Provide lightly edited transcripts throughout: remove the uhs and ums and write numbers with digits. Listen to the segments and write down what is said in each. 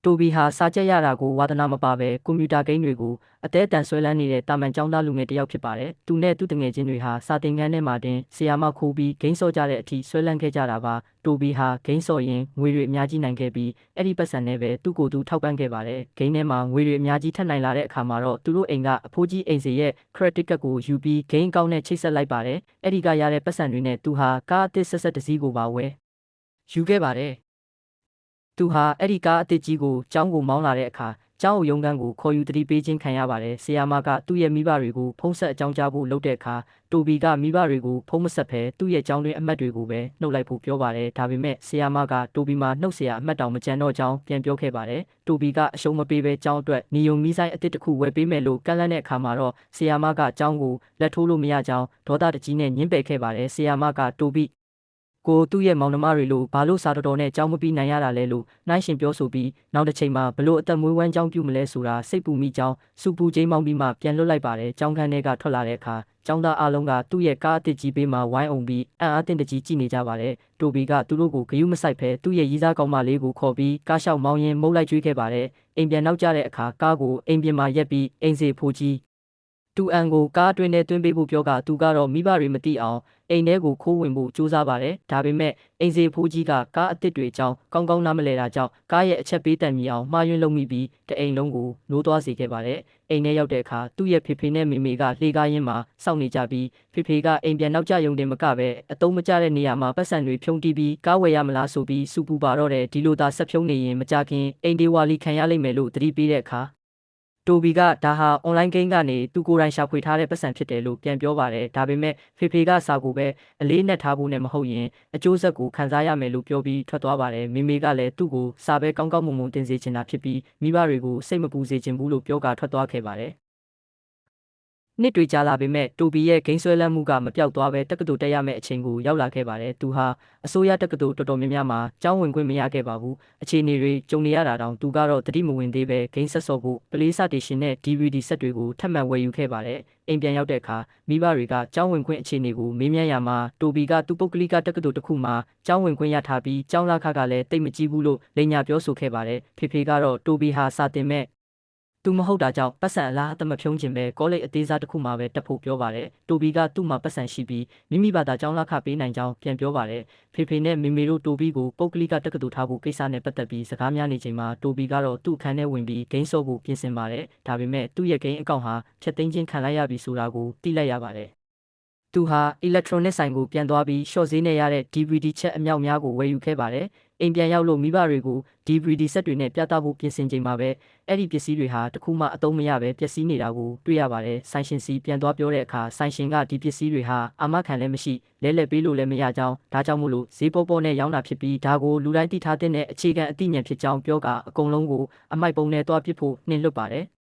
တိုဘီဟာစာချက်ရတာကိုဝါသနာမပါပဲကွန်ပျူတာဂိမ်းတွေကိုအသေးအတန်ဆွဲလန်းနေတဲ့တာမန်ကျောင်းသားလူငယ်တစ်ယောက်ဖြစ်ပါတယ်။သူနဲ့သူ့တငယ်ချင်းတွေဟာစာသင်ခန်းထဲမှာတင်ဆီယာမခိုးပြီးဂိမ်းဆော့ကြတဲ့အထိဆွဲလန်းခဲ့ကြတာပါ။တိုဘီဟာဂိမ်းဆော့ရင်ငွေတွေအများကြီးနိုင်ခဲ့ပြီးအဲ့ဒီပတ်စံနဲ့ပဲသူ့ကိုယ်သူထောက်ပံ့ခဲ့ပါတယ်။ဂိမ်းထဲမှာငွေတွေအများကြီးထပ်နိုင်လာတဲ့အခါမှာတော့သူတို့အိမ်ကအဖိုးကြီးအိမ်စီရဲ့ credit card ကိုယူပြီးဂိမ်းအကောင့်နဲ့ချိတ်ဆက်လိုက်ပါတယ်။အဲ့ဒီကရတဲ့ပတ်စံတွေနဲ့သူဟာကားအသစ်ဆက်တစ်စီးကိုပါဝယ်ယူခဲ့ပါတယ်။သူဟာအဲ့ဒီကားအသစ်ကြီးကိုကျောင်းကိုမောင်းလာတဲ့အခါကျောင်းအုပ်ရုံးခန်းကိုခေါ်ယူတတိပေးခြင်းခံရပါတယ်။ဆီယာမကသူ့ရဲ့မိဘတွေကိုဖုံးဆက်အကြောင်းကြားဖို့လုပ်တဲ့အခါတိုဘီကမိဘတွေကိုဖုံးမဆက်ဘဲသူ့ရဲ့ကျောင်းတွင်အမှတ်တွေကိုပဲနှုတ်လိုက်ဖို့ပြောပါတယ်။ဒါပေမဲ့ဆီယာမကတိုဘီမှာနှုတ်เสียအမှတ်တောင်မကျန်တော့ကြောင်းပြန်ပြောခဲ့ပါတယ်။တိုဘီကအရှုံးမပေးဘဲကျောင်းအတွက်နီယုံမီဆိုင်အသစ်တစ်ခုဝယ်ပေးမယ်လို့ကန့်လန့်တဲ့အခါမှာတော့ဆီယာမကကျောင်းကိုလက်ထိုးလို့မရကြောင်းဒေါသတကြီးနဲ့ညှင်းပယ်ခဲ့ပါတယ်။ဆီယာမကတိုဘီကိုသူ့ရဲ့မောင်နှမတွေလို့ဘာလို့စာတော်နဲ့ကြောင်းမပြီးနိုင်ရတာလဲလို့နှိုင်းရှင်ပြောဆိုပြီးနောက်တစ်ချိန်မှာဘလို့အသက်မွေးဝမ်းကြောင်းပြုမလဲဆိုတာစိတ်ပူမိကြောင်းစူပူချင်းမောင်းပြီးမှပြန်လွတ်လိုက်ပါတယ်။ကျောင်းခန်းထဲကထွက်လာတဲ့အခါကျောင်းသားအလုံးကသူ့ရဲ့ကားအသစ်ကြီးပေးမှဝိုင်းအောင်ပြီးအံ့အားသင့်တကြီးကြည့်နေကြပါတယ်။တိုဘီကသူတို့ကိုဂယုမဆိုင်ဖဲသူ့ရဲ့ရီးစားကောင်းမလေးကိုခေါ်ပြီးကားလျှောက်မောင်းရင်းမုတ်လိုက်ကျွေးခဲ့ပါတယ်။အိမ်ပြန်နောက်ကျတဲ့အခါကားကိုအိမ်ပြင်မှာရက်ပြီးအိမ်စီဖိုးကြီးတူအန်ကိုကားအတွင်းထဲသွင်းပေးဖို့ပြောကသူကတော့မိဘတွေမသိအောင်အိမ်ထဲကိုခိုးဝင်ဖို့ကြိုးစားပါတယ်။ဒါပေမဲ့အိမ်စီဖိုးကြီးကကားအသစ်တွေအကြောင်းကောင်းကောင်းနားမလည်တာကြောင့်ကားရဲ့အချက်ပေးတန်မြည်အောင်မှားယွင်းလုပ်မိပြီးတအိမ်လုံးကိုနိုးသွားစေခဲ့ပါတယ်။အိမ်ထဲရောက်တဲ့အခါသူ့ရဲ့ဖေဖေနဲ့မေမေကလှေကားရင်းမှာစောင့်နေကြပြီးဖေဖေကအိမ်ပြန်နောက်ကျရုံတင်မကပဲအတုံးမကျတဲ့နေရာမှာပတ်စံတွေဖြုံးတီးပြီးကားဝယ်ရမလားဆိုပြီးစူပူပါတော့တယ်ဒီလိုသာဆက်ဖြုံးနေရင်မကြခင်အိမ်ဒီဝါလီခံရလိမ့်မယ်လို့သတိပေးတဲ့အခါတိုဘီကဒါဟာ online game ကနေသူကိုယ်တိုင်ရှာဖွေထားတဲ့ပတ်စံဖြစ်တယ်လို့ပြန်ပြောပါတယ်။ဒါပေမဲ့ဖေဖေကစာကိုပဲအလေးနဲ့ထားဖို့နဲ့မဟုတ်ရင်အကျိုးဆက်ကိုခံစားရမယ်လို့ပြောပြီးထွက်သွားပါတယ်။မေမေကလည်းသူ့ကိုစာပဲကောင်းကောင်းမွန်မွန်တင်စေချင်တာဖြစ်ပြီးမိဘတွေကိုစိတ်မပူစေချင်ဘူးလို့ပြောကထွက်သွားခဲ့ပါတယ်။နှစ်တွေကြာလာပေမဲ့တိုဘီရဲ့ဂိမ်းဆွဲလန်းမှုကမပြောက်သွားပဲတက္ကသိုလ်တက်ရမယ့်အချိန်ကိုရောက်လာခဲ့ပါတယ်။သူဟာအစိုးရတက္ကသိုလ်တော်တော်များများမှာကျောင်းဝင်ခွင့်မရခဲ့ပါဘူး။အခြေအနေတွေကြုံနေရတာတောင်သူကတော့တတိမဝင်သေးပဲဂိမ်းဆက်စော့ဖို့ပလေးစတေရှင်နဲ့ DVD ဆက်တွေကိုထပ်မံဝယ်ယူခဲ့ပါတယ်။အိမ်ပြန်ရောက်တဲ့အခါမိဘတွေကကျောင်းဝင်ခွင့်အခြေအနေကိုမေးမြန်းရမှာတိုဘီကသူ့ပုဂ္ဂလိကတက္ကသိုလ်တစ်ခုမှာကျောင်းဝင်ခွင့်ရထားပြီးကျောင်းလာခကလည်းတိတ်မကြီးဘူးလို့လိန်ညာပြောဆိုခဲ့ပါတယ်။ဖေဖေကတော့တိုဘီဟာစာတင်မဲ့သူမဟုတ်တာကြောင့်ပတ်စံအလားအသမဖြုံးခြင်းပဲကောလိပ်အသေးစားတစ်ခုမှပဲတက်ဖို့ပြောပါတယ်။တိုဘီကသူ့မှာပတ်စံရှိပြီးမိမိဘာသာကျောင်းလာခပေးနိုင်ကြောင်းပြန်ပြောပါတယ်။ဖေဖေနဲ့မေမေတို့တိုဘီကိုပုဂ္ဂလိကတက္ကသိုလ်ထားဖို့ကိစ္စနဲ့ပတ်သက်ပြီးစကားများနေချိန်မှာတိုဘီကတော့သူ့အခန်းထဲဝင်ပြီးဂိမ်းဆော့ဖို့ပြင်ဆင်ပါတယ်။ဒါပေမဲ့သူ့ရဲ့ဂိမ်းအကောင့်ဟာဖျက်သိမ်းခြင်းခံလိုက်ရပြီဆိုတာကိုသိလိုက်ရပါတယ်။သူဟာ electronic ဆိုင်ကိုပြန်သွားပြီး short ဈေးနဲ့ရတဲ့ DVD ချက်အမြောက်များကိုဝယ်ယူခဲ့ပါတယ်။အိမ်ပြန်ရောက်လို့မိဘတွေကို DVD ဆက်တွေနဲ့ပြသဖို့ပြင်ဆင်ချိန်မှာပဲအဲ့ဒီပစ္စည်းတွေဟာတခုမှအသုံးမရပဲပျက်စီးနေတာကိုတွေ့ရပါတယ်။ဆိုင်ရှင်စီပြန်သွားပြောတဲ့အခါဆိုင်ရှင်ကဒီပစ္စည်းတွေဟာအာမခံလည်းမရှိလဲလှယ်ပေးလို့လည်းမရကြောင်းဒါကြောင့်မို့လို့ဈေးပေါပေါနဲ့ရောင်းတာဖြစ်ပြီးဒါကိုလူတိုင်းသိထားတဲ့အခြေခံအသိဉာဏ်ဖြစ်ကြောင်းပြောကအကုန်လုံးကိုအမိုက်ပုံနဲ့တွားပစ်ဖို့နှင်လွတ်ပါတယ်။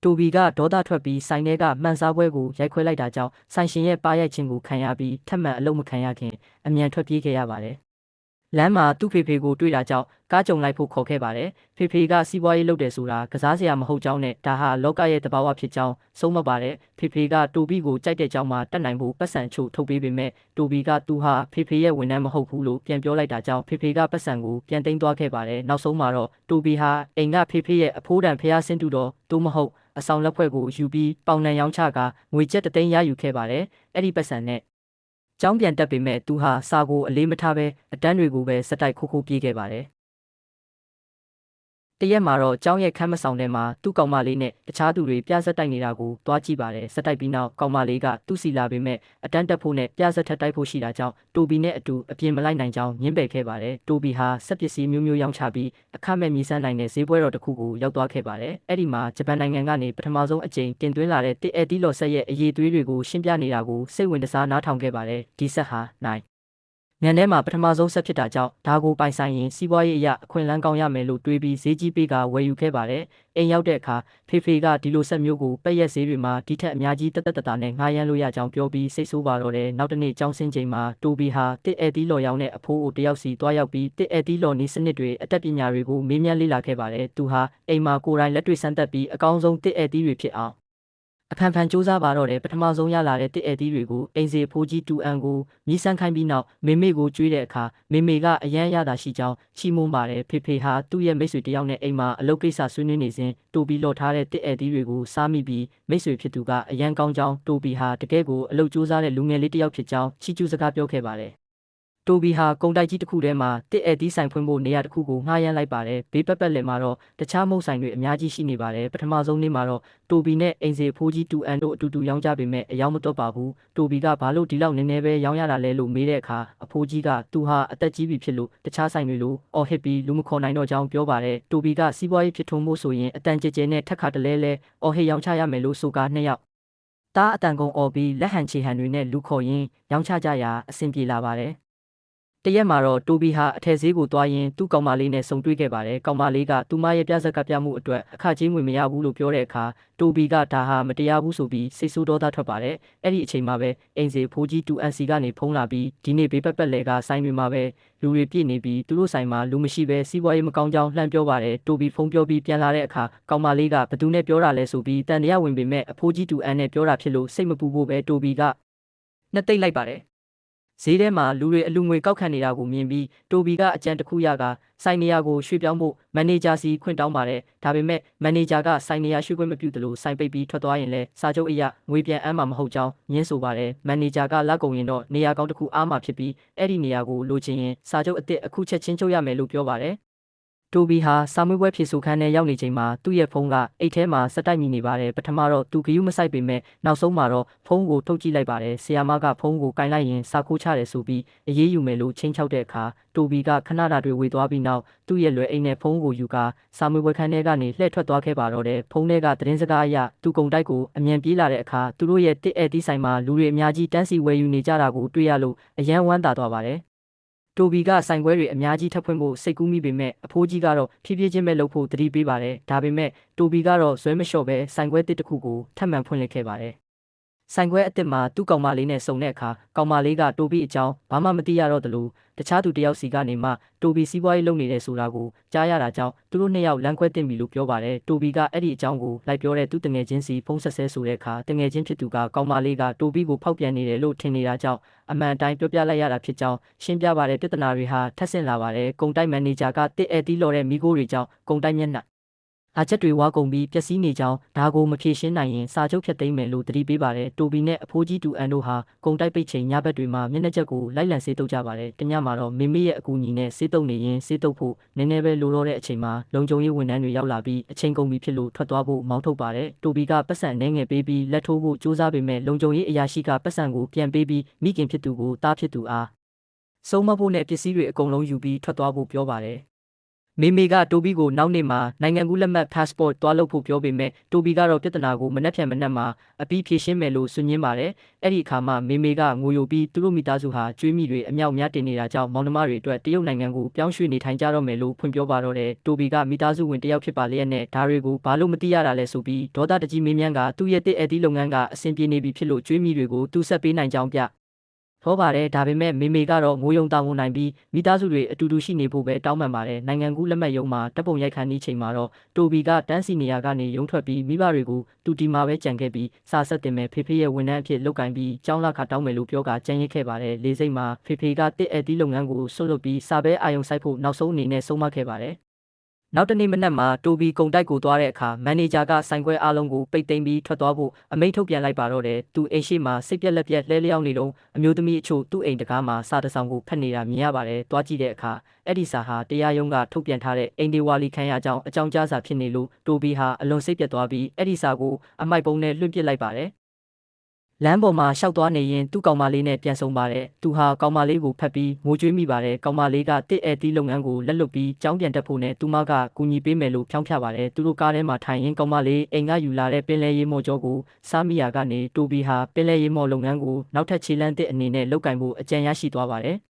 တိုဘီကဒေါသထွက်ပြီးဆိုင်ထဲကမှန်စားပွဲကိုရိုက်ခွဲလိုက်တာကြောင့်ဆိုင်ရှင်ရဲ့ပါရိုက်ခြင်းကိုခံရပြီးထပ်မံအလုပ်မခံရခင်အမြန်ထွက်ပြေးခဲ့ရပါတယ်။လမ်းမှာသူ့ဖေဖေကိုတွေ့တာကြောင့်ကားကြုံလိုက်ဖို့ခေါ်ခဲ့ပါတယ်။ဖေဖေကစီးပွားရေးလုပ်တယ်ဆိုတာကစားစရာမဟုတ်ကြောင်းနဲ့ဒါဟာလောကရဲ့တဘာဝဖြစ်ကြောင်းဆုံးမပါတယ်။ဖေဖေကတိုဘီကိုကြိုက်တဲ့ကြောင်းမှာတက်နိုင်ဖို့ပတ်စံချို့ထုတ်ပေးပေမဲ့တိုဘီကသူဟာဖေဖေရဲ့ဝန်ထမ်းမဟုတ်ဘူးလို့ပြန်ပြောလိုက်တာကြောင့်ဖေဖေကပတ်စံကိုပြန်သိမ်းသွားခဲ့ပါတယ်။နောက်ဆုံးမှာတော့တိုဘီဟာအိမ်ကဖေဖေရဲ့အဖိုးတန်ဖျားဆင်းတူတော်သို့မဟုတ်အဆောင်လက်ဖွဲ့ကိုယူပြီးပေါင်နှံရောင်းချကငွေကျပ်3သိန်းရယူခဲ့ပါတယ်။အဲ့ဒီပတ်စံနဲ့ကျောင်းပြန်တက်ပေမဲ့သူဟာစာကိုအလေးမထားပဲအတန်းတွေကိုပဲစက်တိုက်ခိုးပြေးခဲ့ပါတယ်။တရက်မှာတော့ကျောင်းရဲ့ခန်းမဆောင်ထဲမှာသူ့ကောင်မလေးနဲ့တခြားသူတွေပြဆက်တိုက်နေတာကိုတွားကြည့်ပါတယ်။စက်တိုက်ပြီးနောက်ကောင်မလေးကသူ့စီလာပေမဲ့အတန်းတက်ဖို့နဲ့ပြဆက်ထက်တိုက်ဖို့ရှိတာကြောင့်တိုဘီနဲ့အတူအပြင်မလိုက်နိုင်ကြောင်းညှင်းပယ်ခဲ့ပါတယ်။တိုဘီဟာစက်ပစ္စည်းမျိုးမျိုးရောင်းချပြီးအခမဲ့မြည်စမ်းနိုင်တဲ့ဈေးပွဲတော်တစ်ခုကိုရောက်သွားခဲ့ပါတယ်။အဲ့ဒီမှာဂျပန်နိုင်ငံကနေပထမဆုံးအကြိမ်တင်သွင်းလာတဲ့တစ်အဲတီလော်ဆက်ရဲ့အရေးသွေးတွေကိုရှင်းပြနေတာကိုစိတ်ဝင်စားနားထောင်ခဲ့ပါတယ်။ဒီဆက်ဟာနိုင်ညနေမှာပထမဆုံးဆက်ဖြစ်တာကြောင့်ဒါကိုပိုင်ဆိုင်ရင်စီးပွားရေးအရာအခွင့်အလမ်းကောင်းရမယ်လို့တွေးပြီးဈေးကြီးပေးကဝယ်ယူခဲ့ပါတယ်။အိမ်ရောက်တဲ့အခါဖေဖေကဒီလိုဆက်မျိုးကိုပက်ရက်ဈေးတွေမှာဒီထက်အများကြီးတက်တာနဲ့ငှားရမ်းလို့ရကြောင်းပြောပြီးစိတ်ဆိုးပါတော့တယ်။နောက်တစ်နေ့ကျောင်းဆင်းချိန်မှာတိုဘီဟာတစ်အဲတီလော်ရောင်းတဲ့အဖိုးကိုတယောက်စီတွားရောက်ပြီးတစ်အဲတီလော်နီးစနစ်တွေအတတ်ပညာတွေကိုမေးမြန်းလေ့လာခဲ့ပါတယ်။သူဟာအိမ်မှာကိုယ်တိုင်လက်တွေ့စမ်းသပ်ပြီးအကောင်းဆုံးတစ်အဲတီတွေဖြစ်အောင် အဖန်ဖန်စူးစမ်းပါတော့တယ်ပထမဆုံးရလာတဲ့တစ်အဲသီးတွေကိုအိမ်စီအဖိုးကြီးတူအန်ကိုမြည်ဆန်းခိုင်းပြီးနောက်မေမေကိုကျွေးတဲ့အခါမေမေကအရန်ရတာရှိကြောင်းချီးမွမ်းပါတယ်ဖေဖေဟာသူ့ရဲ့မိတ်ဆွေတယောက်နဲ့အိမ်မှာအလုပ်ကိစ္စဆွေးနွေးနေစဉ်တိုဘီလော်ထားတဲ့တစ်အဲသီးတွေကိုစားမိပြီးမိတ်ဆွေဖြစ်သူကအရန်ကောင်းကြောင်းတိုဘီဟာတကယ်ကိုအလုပ်စူးစမ်းတဲ့လူငယ်လေးတစ်ယောက်ဖြစ်ကြောင်းချီးကျူးစကားပြောခဲ့ပါတယ်တိုဘီဟာကုန်တိုက်ကြီးတစ်ခုထဲမှာတစ်အဲသီးဆိုင်ဖွင့်ဖို့နေရာတစ်ခုကိုငှားရမ်းလိုက်ပါတယ်ဘေးပတ်လည်မှာတော့တခြားမုတ်ဆိုင်တွေအများကြီးရှိနေပါတယ်ပထမဆုံးနေ့မှာတော့တိုဘီနဲ့အိမ်စီဖိုးကြီးတူအန်တို့အတူတူရောင်းကြပေမဲ့အယောင်မတော့ပါဘူးတိုဘီကဘာလို့ဒီလောက်နည်းနည်းပဲရောင်းရတာလဲလို့မေးတဲ့အခါအဖိုးကြီးကသူဟာအသက်ကြီးပြီဖြစ်လို့တခြားဆိုင်တွေလိုအော်ဟစ်ပြီးလူမခေါ်နိုင်တော့ကြောင်းပြောပါတယ်တိုဘီကစီးပွားရေးဖြစ်ထွန်းဖို့ဆိုရင်အတန်ကြဲကြဲနဲ့ထက်ခါတလဲလဲအော်ဟစ်ရောင်းချရမယ်လို့ဆိုကားနှစ်ယောက်တားအတန်ကုန်အော်ပြီးလက်ဟန်ချေဟန်တွေနဲ့လူခေါ်ရင်းရောင်းချကြရာအဆင်ပြေလာပါတယ်တရက်မှာတော့တိုဘီဟာအထက်ဈေးကိုသွားရင်းသူ့ကောင်မလေးနဲ့ဆုံတွေ့ခဲ့ပါတယ်။ကောင်မလေးကသူမရဲ့ပြဇက်ကပြမှုအတွက်အခကြေးငွေမရဘူးလို့ပြောတဲ့အခါတိုဘီကဒါဟာမတရားဘူးဆိုပြီးစိတ်ဆိုးဒေါသထွက်ပါတယ်။အဲ့ဒီအချိန်မှာပဲအိမ်စီဖိုးကြီးတူအန်စီကနေဖုန်းလာပြီးဒီနေ့ဘေးပတ်လည်ကဆိုင်တွေမှာပဲလူတွေပြည့်နေပြီးသူတို့ဆိုင်မှာလူမရှိပဲစီးပွားရေးမကောင်းကြောင်းလှမ်းပြောပါတယ်။တိုဘီဖုန်းပြောပြီးပြန်လာတဲ့အခါကောင်မလေးကဘသူနဲ့ပြောတာလဲဆိုပြီးတန်တရားဝင်ပေမဲ့အဖိုးကြီးတူအန်နဲ့ပြောတာဖြစ်လို့စိတ်မပူဖို့ပဲတိုဘီကနှစ်သိမ့်လိုက်ပါတယ်ဈေးထဲမှာလူတွေအလူငွေကောက်ခံနေတာကိုမြင်ပြီးတိုဘီကအကြံတစ်ခုရကဆိုင်နေရာကိုရွှေ့ပြောင်းဖို့မန်နေဂျာစီခွင့်တောင်းပါတယ်ဒါပေမဲ့မန်နေဂျာကဆိုင်နေရာရွှေ့ခွင့်မပြုသလိုဆိုင်ပိတ်ပြီးထွက်သွားရင်လည်းစာချုပ်အရငွေပြန်အမ်းမှာမဟုတ်ကြောင်းညင်းဆိုပါတယ်မန်နေဂျာကလက်ကုန်ရင်တော့နေရာကောင်းတစ်ခုအားမှာဖြစ်ပြီးအဲ့ဒီနေရာကိုလိုချင်ရင်စာချုပ်အသစ်အခုချက်ချင်းချုပ်ရမယ်လို့ပြောပါတယ်တိုဘီဟာစာမွေးပွဲဖြေဆိုခန်းထဲရောက်နေချိန်မှာသူ့ရဲ့ဖုန်းကအိတ်ထဲမှာစက်တိုက်မိနေပါတယ်ပထမတော့သူဂယုမဆိုင်ပေမဲ့နောက်ဆုံးမှာတော့ဖုန်းကိုထုတ်ကြည့်လိုက်ပါတယ်ဆီယာမကဖုန်းကိုကင်လိုက်ရင်စာခိုးချတယ်ဆိုပြီးအေးအေးယူမယ်လို့ချိန်ချောက်တဲ့အခါတိုဘီကခဏတာတွေဝေသွားပြီးနောက်သူ့ရဲ့လွယ်အိတ်နဲ့ဖုန်းကိုယူကာစာမွေးပွဲခန်းထဲကနေလှည့်ထွက်သွားခဲ့ပါတော့တယ်ဖုန်းထဲကသတင်းစကားအရသူကုံတိုက်ကိုအမြန်ပြေးလာတဲ့အခါသူတို့ရဲ့တစ်အဲတီးဆိုင်မှာလူတွေအများကြီးတန်းစီဝယ်ယူနေကြတာကိုတွေ့ရလို့အယမ်းဝမ်းသာသွားပါတယ်တိုဘီကဆိုင်ပွဲတွေအများကြီးထပ်ဖွင့်ဖို့စိတ်ကူးမိပေမဲ့အဖိုးကြီးကတော့ဖြည်းဖြည်းချင်းပဲလုပ်ဖို့တတိပေးပါတယ်ဒါပေမဲ့တိုဘီကတော့ဇွဲမလျှော့ပဲဆိုင်ပွဲတစ်တစ်ခုကိုထပ်မံဖွင့်လှစ်ခဲ့ပါတယ်ဆိုင်ခွဲအစ်စ်မှာသူ့ကောင်မလေးနဲ့ဆုံတဲ့အခါကောင်မလေးကတိုဘီအကြောင်းဘာမှမသိရတော့သလိုတခြားသူတယောက်စီကနေမှတိုဘီစီးပွားရေးလုပ်နေတယ်ဆိုတာကိုကြားရတာကြောင့်သူတို့နှစ်ယောက်လမ်းခွဲတင်ပြီလို့ပြောပါတယ်တိုဘီကအဲ့ဒီအကြောင်းကိုလိုက်ပြောတဲ့သူတငယ်ချင်းစီဖုန်းဆက်ဆဲဆိုတဲ့အခါတငယ်ချင်းဖြစ်သူကကောင်မလေးကတိုဘီကိုဖောက်ပြန်နေတယ်လို့ထင်နေတာကြောင့်အမှန်တိုင်းပြောပြလိုက်ရတာဖြစ်ကြောင်းရှင်းပြပါတယ်ပြဿနာတွေဟာထပ်ဆင့်လာပါတယ်ကုန်တိုက်မန်နေဂျာကတစ်အဲတီးလော်တဲ့မိခိုးတွေကြောင့်ကုန်တိုက်မျက်နှာအားချက်တွေဝါကုန်ပြီးပျက်စီးနေကြောင်းဒါကိုမဖြေရှင်းနိုင်ရင်စာချုပ်ဖြတ်သိမ်းမယ်လို့တတိပေးပါတယ်တိုဘီနဲ့အဖိုးကြီးတူအန်တို့ဟာကုန်တိုက်ပိတ်ချိန်ညဘက်တွေမှာမျက်နှာချက်ကိုလိုက်လံဆေးတုပ်ကြပါတယ်တညမှာတော့မေမေရဲ့အကူအညီနဲ့ဆေးတုပ်နေရင်ဆေးတုပ်ဖို့နည်းနည်းပဲလိုတော့တဲ့အချိန်မှာလုံခြုံရေးဝန်ထမ်းတွေရောက်လာပြီးအချိန်ကုန်ပြီဖြစ်လို့ထွက်သွားဖို့မောင်းထုတ်ပါတယ်တိုဘီကပတ်စံနှဲငယ်ပေးပြီးလက်ထိုးဖို့ကြိုးစားပေမဲ့လုံခြုံရေးအရာရှိကပတ်စံကိုပြန်ပေးပြီးမိခင်ဖြစ်သူကိုတားဖြစ်သူအားဆုံးမဖို့နဲ့ပစ္စည်းတွေအကုန်လုံးယူပြီးထွက်သွားဖို့ပြောပါတယ်မေမေကတိုဘီကိုနောက်နေ့မှာနိုင်ငံကူးလက်မှတ် passport သွားလုပ်ဖို့ပြောပေမဲ့တိုဘီကတော့ပြဿနာကိုမနှက်ဖြန်မနှက်မှာအပြီးဖြေရှင်းမယ်လို့ဆွညင်းပါတယ်။အဲ့ဒီအခါမှာမေမေကငိုယိုပြီးသူတို့မိသားစုဟာကျွေးမိတွေအမြောက်များတင်နေတာကြောင့်မောင်နှမတွေအတွက်တရုတ်နိုင်ငံကိုပြောင်းရွှေ့နေထိုင်ကြတော့မယ်လို့ဖွင့်ပြောပါတော့တယ်။တိုဘီကမိသားစုဝင်တယောက်ဖြစ်ပါလျက်နဲ့ဒါတွေကိုဘာလို့မသိရတာလဲဆိုပြီးဒေါသတကြီးမေးမြန်းကသူ့ရဲ့တစ်အဲတီလုပ်ငန်းကအဆင်ပြေနေပြီဖြစ်လို့ကျွေးမိတွေကိုသူဆက်ပေးနိုင်ကြောင်းပြထောပါတယ်ဒါပေမဲ့မေမေကတော့ငိုယုံတောင်းဝန်နိုင်ပြီးမိသားစုတွေအတူတူရှိနေဖို့ပဲတောင်းပန်ပါတယ်နိုင်ငံကူးလက်မှတ်ရုံးမှာတပ်ပုံရိုက်ခန်းဒီချိန်မှာတော့တိုဘီကတန်းစီနေရာကနေရုံထွက်ပြီးမိဘတွေကိုတူတီမှာပဲကြံခဲ့ပြီးစာဆက်တင်မဲ့ဖေဖေရဲ့ဝန်ထမ်းအဖြစ်လုပ်ကင်ပြီးကျောင်းလာခတောင်းမယ်လို့ပြောကကြံရစ်ခဲ့ပါတယ်လေးစိတ်မှာဖေဖေကတစ်အဲတီလုပ်ငန်းကိုဆွတ်လွတ်ပြီးစာပဲအာယုံစိုက်ဖို့နောက်ဆုံးအနေနဲ့ဆုံးမခဲ့ပါတယ်နောက်တနေ့မနက်မှာတိုဘီကုန်တိုက်ကိုသွားတဲ့အခါမန်နေဂျာကဆိုင်ခွဲအားလုံးကိုပိတ်သိမ်းပြီးထွက်သွားဖို့အမိန့်ထုတ်ပြန်လိုက်ပါတော့တယ်သူအိမ်ရှိမှာစိတ်ပြက်လက်ပြက်လှဲလျောင်းနေတော့အမျိုးသမီးအချို့သူ့အိမ်တကားမှာစာတစောင်ကိုဖတ်နေတာမြင်ရပါတယ်တွားကြည့်တဲ့အခါအဲ့ဒီစာဟာတရားရုံးကထုတ်ပြန်ထားတဲ့အိမ်ဒီဝါလီခံရကြောင်းအကြောင်းကြားစာဖြစ်နေလို့တိုဘီဟာအလွန်စိတ်ပြက်သွားပြီးအဲ့ဒီစာကိုအမိုက်ပုံနဲ့လွှင့်ပစ်လိုက်ပါတယ်လမ်းပေါ်မှာရှောက်သွားနေရင်သူ့ကောင်မလေးနဲ့ပြန်ဆုံပါတယ်။သူဟာကောင်မလေးကိုဖက်ပြီးငိုကြွေးမိပါတယ်။ကောင်မလေးကတစ်အဲတီးလုပ်ငန်းကိုလက်လွတ်ပြီးကြောင်းပြန်တက်ဖို့နဲ့သူမကကူညီပေးမယ်လို့ဖြောင်းဖြပါတယ်။သူတို့ကားထဲမှာထိုင်ရင်ကောင်မလေးအိမ်ကယူလာတဲ့ပင်လယ်ရေမော်ကြောကိုစားမိယာကနေတိုဘီဟာပင်လယ်ရေမော်လုပ်ငန်းကိုနောက်ထပ်ခြေလှမ်းတစ်အနေနဲ့လုပ်ကင်ဖို့အကြံရရှိသွားပါတယ်။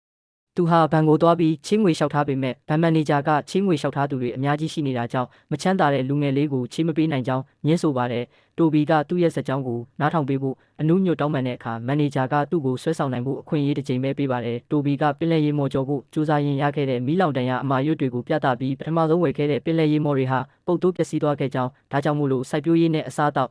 သူဟာဘဏ်ကိုသွားပြီးချင်းငွေလျှောက်ထားပေမဲ့ဘဏ်မန်နေဂျာကချင်းငွေလျှောက်ထားသူတွေအများကြီးရှိနေတာကြောင့်မချမ်းသာတဲ့လူငယ်လေးကိုချင်းမပေးနိုင်ကြောင်းညှင်းဆိုပါတယ်။တိုဘီကသူ့ရဲ့စက်ကြောင်းကိုနားထောင်ပေးဖို့အနုညွတ်တောင်းပန်တဲ့အခါမန်နေဂျာကသူ့ကိုဆွဲဆောင်နိုင်ဖို့အခွင့်အရေးတစ်ကြိမ်ပဲပေးပါတယ်။တိုဘီကပင်လယ်ရေမော်ကျော်ဖို့စူးစမ်းရင်းရခဲ့တဲ့မီးလောင်တန်ရအမာရွတ်တွေကိုပြသပြီးပထမဆုံးဝယ်ခဲ့တဲ့ပင်လယ်ရေမော်တွေဟာပုတ်တိုးပျက်စီးသွားခဲ့ကြောင်းဒါကြောင့်မို့လို့စိုက်ပျိုးရေးနဲ့အစားအသောက်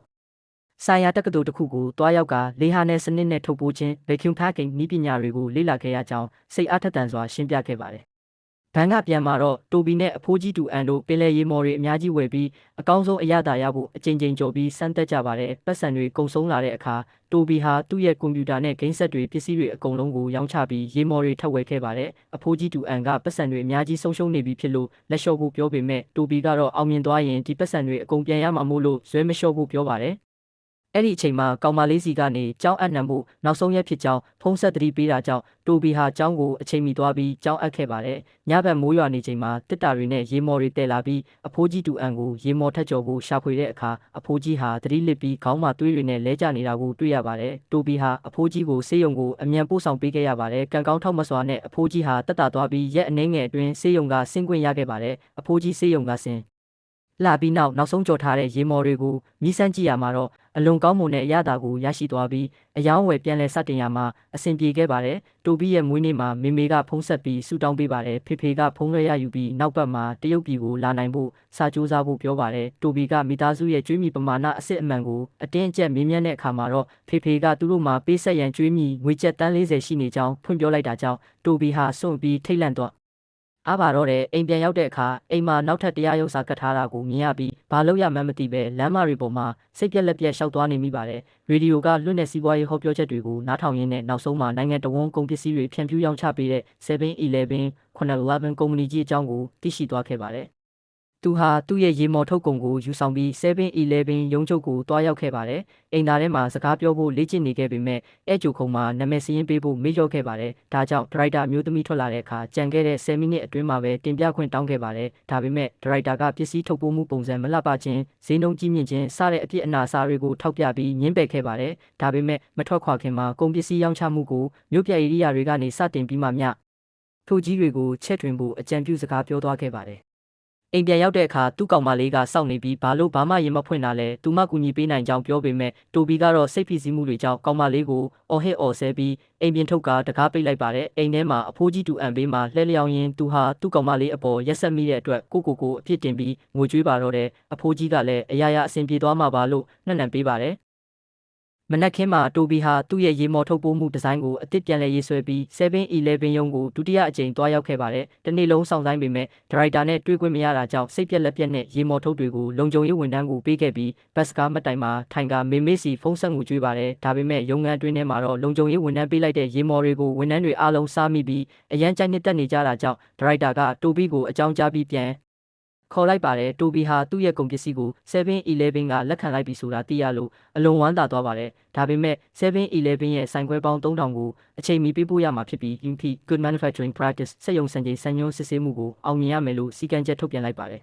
ဆိုင်ရာတက္ကသိုလ်တစ်ခုကိုတွားရောက်ကလေဟာနယ်စနစ်နဲ့ထုတ်ပိုးခြင်း vacuum packing နည်းပညာတွေကိုလေ့လာခဲ့ရကြောင်းစိတ်အားထက်သန်စွာရှင်းပြခဲ့ပါတယ်။ဘန်ကပြန်မှာတော့တိုဘီနဲ့အဖိုးကြီးတူအန်တို့ပင်လယ်ရေမော်တွေအများကြီးဝယ်ပြီးအကောင်းဆုံးအရသာရဖို့အကြိမ်ကြိမ်ကြော်ပြီးစမ်းသပ်ကြပါတယ်။ပတ်စံတွေကုန်ဆုံးလာတဲ့အခါတိုဘီဟာသူ့ရဲ့ကွန်ပျူတာနဲ့ဂိမ်းဆက်တွေပစ္စည်းတွေအကုန်လုံးကိုရောင်းချပြီးရေမော်တွေထပ်ဝယ်ခဲ့ပါတယ်။အဖိုးကြီးတူအန်ကပတ်စံတွေအများကြီးဆုံးရှုံးနေပြီဖြစ်လို့လက်လျှော့ဖို့ပြောပေမဲ့တိုဘီကတော့အောင်မြင်သွားရင်ဒီပတ်စံတွေအကုန်ပြန်ရမှာမို့လို့ဇွဲမလျှော့ဖို့ပြောပါတယ်။အဲ့ဒီအချိန်မှာကောင်မလေးစီကနေကြောင်းအပ်နှံမှုနောက်ဆုံးရက်ဖြစ်ကြောင်းဖုံးဆက်သတိပေးတာကြောင့်တိုဘီဟာကြောင်းကိုအချိန်မီသွားပြီးကြောင်းအပ်ခဲ့ပါတယ်။ညဘက်မိုးရွာနေချိန်မှာတစ်တာတွေနဲ့ရေမော်တွေတဲလာပြီးအဖိုးကြီးတူအန်ကိုရေမော်ထက်ကျော်ဖို့ရှာဖွေတဲ့အခါအဖိုးကြီးဟာသတိလစ်ပြီးခေါင်းမှာသွေးတွေနဲ့လဲကျနေတာကိုတွေ့ရပါတယ်။တိုဘီဟာအဖိုးကြီးကိုဆေးရုံကိုအမြန်ပို့ဆောင်ပေးခဲ့ရပါတယ်။ကံကောင်းထောက်မစွာနဲ့အဖိုးကြီးဟာတက်တာသွားပြီးရက်အနည်းငယ်အတွင်းဆေးရုံကဆင်းခွင့်ရခဲ့ပါတယ်။အဖိုးကြီးဆေးရုံကဆင်းလာပြီးနောက်ဆုံးကြော်ထားတဲ့ရေမော်တွေကိုမြည်စမ်းကြည့်ရမှာတော့အလွန်ကောင်းမွန်တဲ့အရသာကိုရရှိသွားပြီးအယောင်းဝယ်ပြန်လဲစတင်ရမှာအဆင်ပြေခဲ့ပါတယ်။တိုဘီရဲ့မွေးနေ့မှာမေမေကဖုံးဆက်ပြီးဆူတောင်းပေးပါတယ်။ဖေဖေကဖုံးလွှဲရယူပြီးနောက်ပတ်မှာတရုတ်ပြည်ကိုလာနိုင်ဖို့စာကြိုးစားဖို့ပြောပါတယ်။တိုဘီကမိသားစုရဲ့ကျွေးမြီပမာဏအစစ်အမှန်ကိုအတင်းအကျပ်မေးမြန်းတဲ့အခါမှာတော့ဖေဖေကသူတို့မှာပေးဆက်ရန်ကျွေးမြီငွေကျပ်တန်း40ရှိနေကြောင်းဖွင့်ပြောလိုက်တာကြောင့်တိုဘီဟာစွန့်ပြီးထိတ်လန့်သွားအားပါတော့တဲ့အိမ်ပြန်ရောက်တဲ့အခါအိမ်မှာနောက်ထပ်တရားရုံးစာကတ်ထားတာကိုမြင်ရပြီးဘာလို့ရမှန်းမသိပဲလမ်းမတွေပေါ်မှာစိတ်ပြက်လက်ပြက်ရှောက်သွားနေမိပါတယ်ရေဒီယိုကလွတ်တဲ့စီးပွားရေးဟောပြောချက်တွေကိုနားထောင်ရင်းနဲ့နောက်ဆုံးမှာနိုင်ငံတော်ဝန်ကုန်ပစ္စည်းတွေဖြန့်ဖြူးရောင်းချပေးတဲ့ 7-Eleven 9-11 ကုမ္ပဏီကြီးအကြောင်းကိုသိရှိသွားခဲ့ပါတယ်သူဟာသူ့ရဲ့ရေမော်ထုတ်ကုန်ကိုယူဆောင်ပြီး 7-Eleven ရုံးချုပ်ကိုတွားရောက်ခဲ့ပါတယ်။အိမ်သားထဲမှာစကားပြောဖို့လေ့ကျင့်နေခဲ့ပေမဲ့အဲ့ဂျိုခုံမှာနာမည်စရင်းပေးဖို့မေ့လျော့ခဲ့ပါတယ်။ဒါကြောင့်ဒရိုက်တာမျိုးသမီးထွက်လာတဲ့အခါကြံခဲ့တဲ့10မိနစ်အတွင်းမှာပဲတင်ပြခွင့်တောင်းခဲ့ပါတယ်။ဒါပေမဲ့ဒရိုက်တာကပစ္စည်းထုတ်ပိုးမှုပုံစံမလှပခြင်းဈေးနှုန်းကြီးမြင့်ခြင်းစတဲ့အဖြစ်အနာစာတွေကိုထောက်ပြပြီးညှင်းပယ်ခဲ့ပါတယ်။ဒါပေမဲ့မထွက်ခွာခင်မှာကုန်ပစ္စည်းရောင်းချမှုကိုမြို့ပြဧရိယာတွေကနေစတင်ပြီးမှမျှထိုကြီးတွေကိုချက်ထွင်ဖို့အကြံပြုစကားပြောသွားခဲ့ပါတယ်အိမ်ပြန်ရောက်တဲ့အခါသူ့ကောင်မလေးကစောင့်နေပြီးဘာလို့ဘာမှရင်မဖွင့်တာလဲသူမကူညီပေးနိုင်ကြောင်းပြောပေမဲ့တိုဘီကတော့စိတ်ဖိစီးမှုတွေကြောင့်ကောင်မလေးကိုအော်ဟစ်အော်ဆဲပြီးအိမ်ပြင်ထုတ်ကတကားပိတ်လိုက်ပါတယ်အိမ်ထဲမှာအဖိုးကြီးတူအန်ပေးမှာလှဲလျောင်းရင်းသူဟာသူ့ကောင်မလေးအပေါ်ရက်ဆက်မိတဲ့အတွက်ကိုအပြစ်တင်ပြီးငိုကြွေးပါတော့တယ်အဖိုးကြီးကလည်းအရာရာအဆင်ပြေသွားမှာပါလို့နှံ့နှံပေးပါတယ်မနက်ခင်းမှာတိုဘီဟာသူ့ရဲ့ရေမော်ထုတ်ပိုးမှုဒီဇိုင်းကိုအသစ်ပြန်လည်ရေးဆွဲပြီး 7-Eleven ရုံးကိုဒုတိယအကြိမ်တွားရောက်ခဲ့ပါတယ်။တနေ့လုံးစောင့်ဆိုင်ပေမဲ့ဒရိုက်တာနဲ့တွေ့ခွင့်မရတာကြောင့်စိတ်ပြက်လက်ပြက်နဲ့ရေမော်ထုတ်တွေကိုလုံခြုံရေးဝန်ထမ်းကိုပေးခဲ့ပြီးဘတ်စကားမတိုင်မှာထိုင်ကမေမေစီဖုန်းဆက်ငူကြွေးပါတယ်။ဒါပေမဲ့ရုံးခန်းအတွင်းထဲမှာတော့လုံခြုံရေးဝန်ထမ်းပေးလိုက်တဲ့ရေမော်တွေကိုဝန်ထမ်းတွေအားလုံးစားမိပြီးအရန်ကြိုက်နှစ်တက်နေကြတာကြောင့်ဒရိုက်တာကတိုဘီကိုအကြောင်းကြားပြီးပြန်ခေါ်လိုက်ပါတယ်တိုဘီဟာသူ့ရဲ့ကုန်ပစ္စည်းကို 7-Eleven ကလက်ခံလိုက်ပြီဆိုတာသိရလို့အလွန်ဝမ်းသာသွားပါတယ်ဒါပေမဲ့ 7-Eleven ရဲ့ဆိုင်ခွဲပေါင်း3000ကိုအချိန်မီပေးပို့ရမှာဖြစ်ပြီး UP Good Manufacturing Practice စက်ရုံစံချိန်စံညွှန်းစစ်ဆေးမှုကိုအောင်မြင်ရမယ်လို့စီကံချက်ထုတ်ပြန်လိုက်ပါတယ်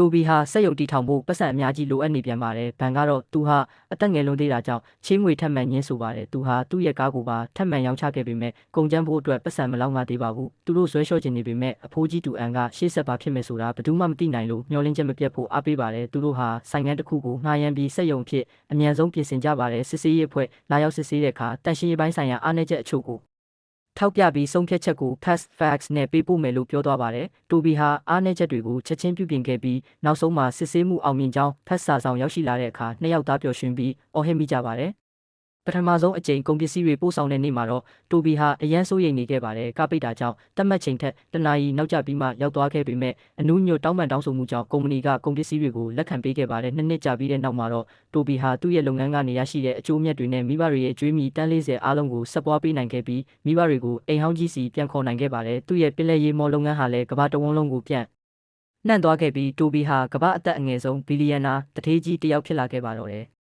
တိုဘီဟာစက်ရုံတီထောင်ဖို့ပတ်စံအများကြီးလိုအပ်နေပြန်ပါတယ်ဘန်ကတော့သူဟာအသက်ငယ်လွန်သေးတာကြောင့်ချေးငွေထပ်မံညှင်းဆိုပါတယ်သူဟာသူ့ရဲ့ကားကိုပါထပ်မံရောင်းချခဲ့ပေမဲ့ကုန်ကျန်းဖို့အတွက်ပတ်စံမလောက်ငါသေးပါဘူးသူတို့ဇွဲလျှော့ကျင်နေပေမဲ့အဖိုးကြီးတူအန်ကရှေ့ဆက်ပါဖြစ်မယ်ဆိုတာဘယ်သူမှမသိနိုင်လို့မျှော်လင့်ချက်မပြတ်ဖို့အားပေးပါတယ်သူတို့ဟာဆိုင်ငန်းတစ်ခုကိုငှားရမ်းပြီးစက်ရုံဖြစ်အမြန်ဆုံးပြင်ဆင်ကြပါတယ်စစ်ဆေးရေးအဖွဲ့လာရောက်စစ်ဆေးတဲ့အခါတန်ရှင်းရေးပိုင်းဆိုင်ရာအားနည်းချက်အချို့ကိုထောက်ပြပြီးဆုံးဖြတ်ချက်ကို Fast Facts နဲ့ပေးပို့မယ်လို့ပြောသွားပါတယ်။တိုဘီဟာအားနည်းချက်တွေကိုချက်ချင်းပြုပြင်ခဲ့ပြီးနောက်ဆုံးမှာစစ်ဆေးမှုအောင်မြင်ကြောင်းဖတ်စာဆောင်ရောက်ရှိလာတဲ့အခါနှစ်ယောက်သားပျော်ရွှင်ပြီးအော်ဟစ်မိကြပါတယ်။ပထမဆုံးအကြိမ်ကုန်ပစ္စည်းတွေပို့ဆောင်တဲ့နေ့မှာတော့တိုဘီဟာအရန်စိုးရိမ်နေခဲ့ပါတယ်။ကပိတ်တာကြောင့်တတ်မှတ်ချိန်ထက်တနာရီနောက်ကျပြီးမှရောက်သွားခဲ့ပေမဲ့အနူးညွတ်တောင်းပန်တောင်းဆိုမှုကြောင့်ကုမ္ပဏီကကုန်ပစ္စည်းတွေကိုလက်ခံပေးခဲ့ပါတယ်။နှစ်နှစ်ကြာပြီးတဲ့နောက်မှာတော့တိုဘီဟာသူ့ရဲ့လုပ်ငန်းကနေရရှိတဲ့အကျိုးအမြတ်တွေနဲ့မိဘတွေရဲ့အကျွေးမြီတန်း40အားလုံးကိုဆက်ပွားပေးနိုင်ခဲ့ပြီးမိဘတွေကိုအိမ်ဟောင်းကြီးစီပြန်ခေါ်နိုင်ခဲ့ပါတယ်။သူ့ရဲ့ပင်လယ်ရေမော်လုပ်ငန်းဟာလည်းကမ္ဘာတဝန်းလုံးကိုပြန့်နှံ့သွားခဲ့ပြီးတိုဘီဟာကမ္ဘာအသက်အငယ်ဆုံးဘီလီယံနာတထေးကြီးတစ်ယောက်ဖြစ်လာခဲ့ပါတော့တယ်။